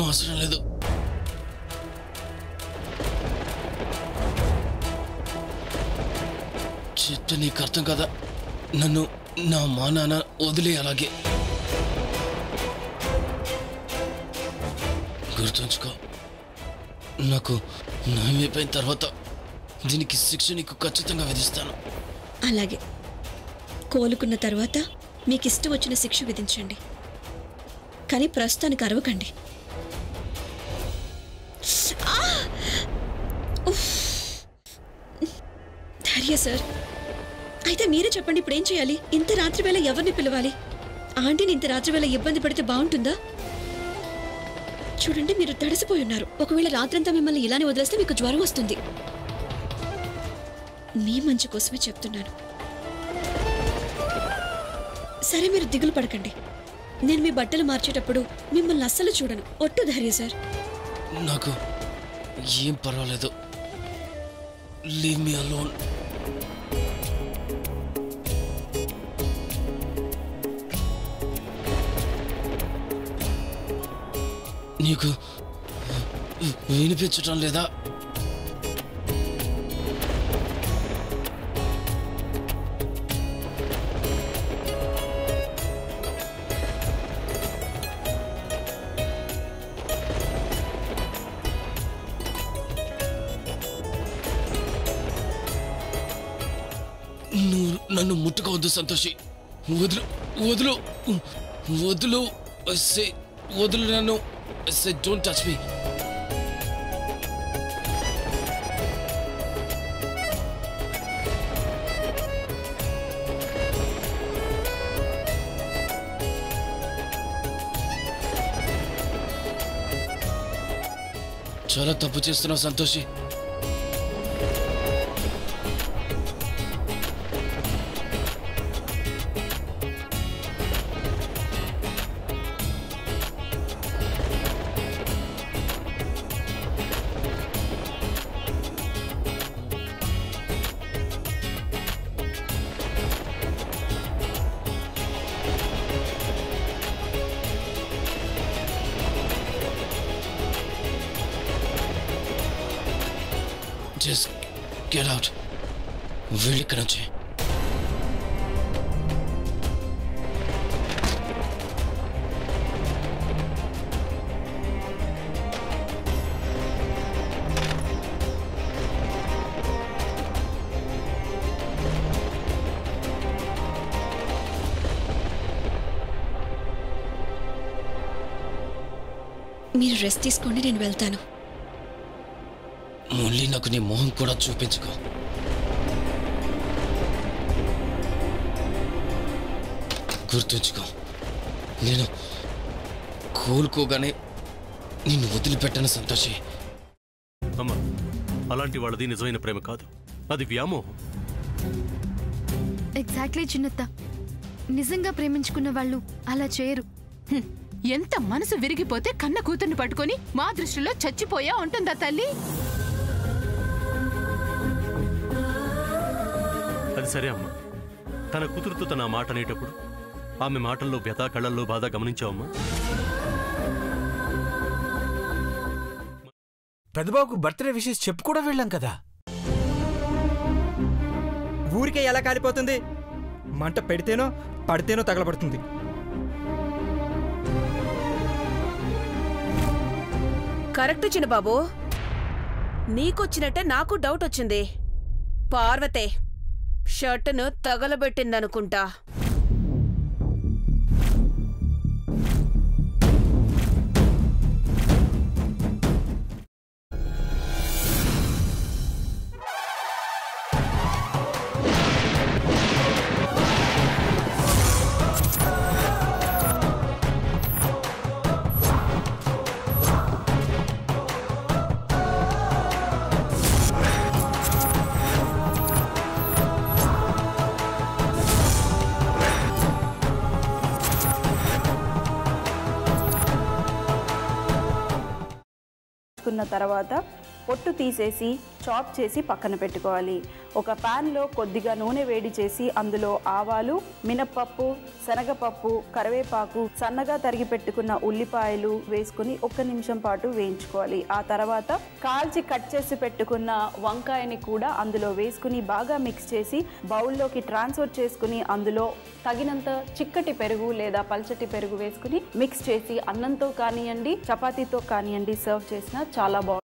అవసరం లేదు. చెప్తే నీకు అర్థం కదా. నన్ను నా మా నాన్న వదిలే అలాగే. గుర్తుంచుకో, నాకు నయమైపోయిన తర్వాత దీనికి శిక్ష నీకు ఖచ్చితంగా విధిస్తాను. అలాగే, కోలుకున్న తర్వాత మీకు ఇష్టం వచ్చిన శిక్ష విధించండి, కానీ ప్రస్తుతానికి అరవకండి. ధైర్య సార్, అయితే మీరే చెప్పండి, ఇప్పుడు ఏం చేయాలి? ఇంత రాత్రి వేళ ఎవరిని పిలవాలి? ఆంటీని ఇంత రాత్రి వేళ ఇబ్బంది పెడితే బాగుంటుందా? చూడండి, మీరు తడిసిపోయి ఉన్నారు. ఒకవేళ రాత్రంతా మిమ్మల్ని ఇలానే వదిలేస్తే మీకు జ్వరం వస్తుంది. మీ మంచి కోసమే చెప్తున్నాను. సరే, మీరు దిగులు పడకండి. నేను మీ బట్టలు మార్చేటప్పుడు మిమ్మల్ని అస్సలు చూడను. ఒట్టు ధైర్య సార్. నాకు ఏం పర్వాలేదు. Leave me alone. నీకు వినిపించటం లేదా? నువ్వు నన్ను ముట్టుకోవద్దు సంతోషి. వదులు వదులు వదులు వదులు నన్ను. Don't touch me. చాలా తప్పు చేస్తున్నావు సంతోషి. Just get out. వెళ్ళి ఇక్కడ నుంచి. మీరు రెస్ట్ తీసుకోండి, నేను వెళ్తాను. మళ్ళీ నాకు నీ మొహం కూడా చూపించుకో. గుర్తుంచుకో, నేను కోలుకోగానే నిన్ను వదిలిపెట్టను సంతోషి. అమ్మా, అలాంటి వాళ్ళది నిజమైన ప్రేమ కాదు, అది వ్యామోహం. ఎగ్జాక్ట్లీ చిన్నత్త, నిజంగా ప్రేమించుకున్న వాళ్ళు అలా చేయరు. ఎంత మనసు విరిగిపోతే కన్న కూతుర్ని పట్టుకొని మా దృష్టిలో చచ్చిపోయా ఉంటుందా తల్లి? అది సరే అమ్మా, తన కూతురుతో తన మాట అనేటప్పుడు ఆమె మాటల్లో వ్యథ, కళ్ళల్లో బాధ గమనించావమ్మా? పెద్దబాబుకు బర్త్డే విషెస్ చెప్పు కూడా వెళ్ళాం కదా. ఊరికే ఎలా కాలిపోతుంది? మంట పెడితేనో పడితేనో తగలబడుతుంది. కరెక్ట్ చిన్నబాబు, నీకొచ్చినట్టే నాకు డౌట్ వచ్చింది. పార్వతే షర్టును తగలబెట్టిందనుకుంటా. తర్వాత పొట్టు తీసేసి చాప్ చేసి పక్కన పెట్టుకోవాలి. ఒక ప్యాన్లో కొద్దిగా నూనె వేడి చేసి అందులో ఆవాలు, మినప్పప్పు, శనగపప్పు, కరివేపాకు, సన్నగా తరిగి పెట్టుకున్న ఉల్లిపాయలు వేసుకుని 1 నిమిషం పాటు వేయించుకోవాలి. ఆ తర్వాత కాల్చి కట్ చేసి పెట్టుకున్న వంకాయని కూడా అందులో వేసుకుని బాగా మిక్స్ చేసి బౌల్లోకి ట్రాన్స్ఫర్ చేసుకుని అందులో తగినంత చిక్కటి పెరుగు లేదా పల్చటి పెరుగు వేసుకుని మిక్స్ చేసి అన్నంతో కానివ్వండి, చపాతీతో కానివ్వండి సర్వ్ చేసినా చాలా బాగుంటుంది.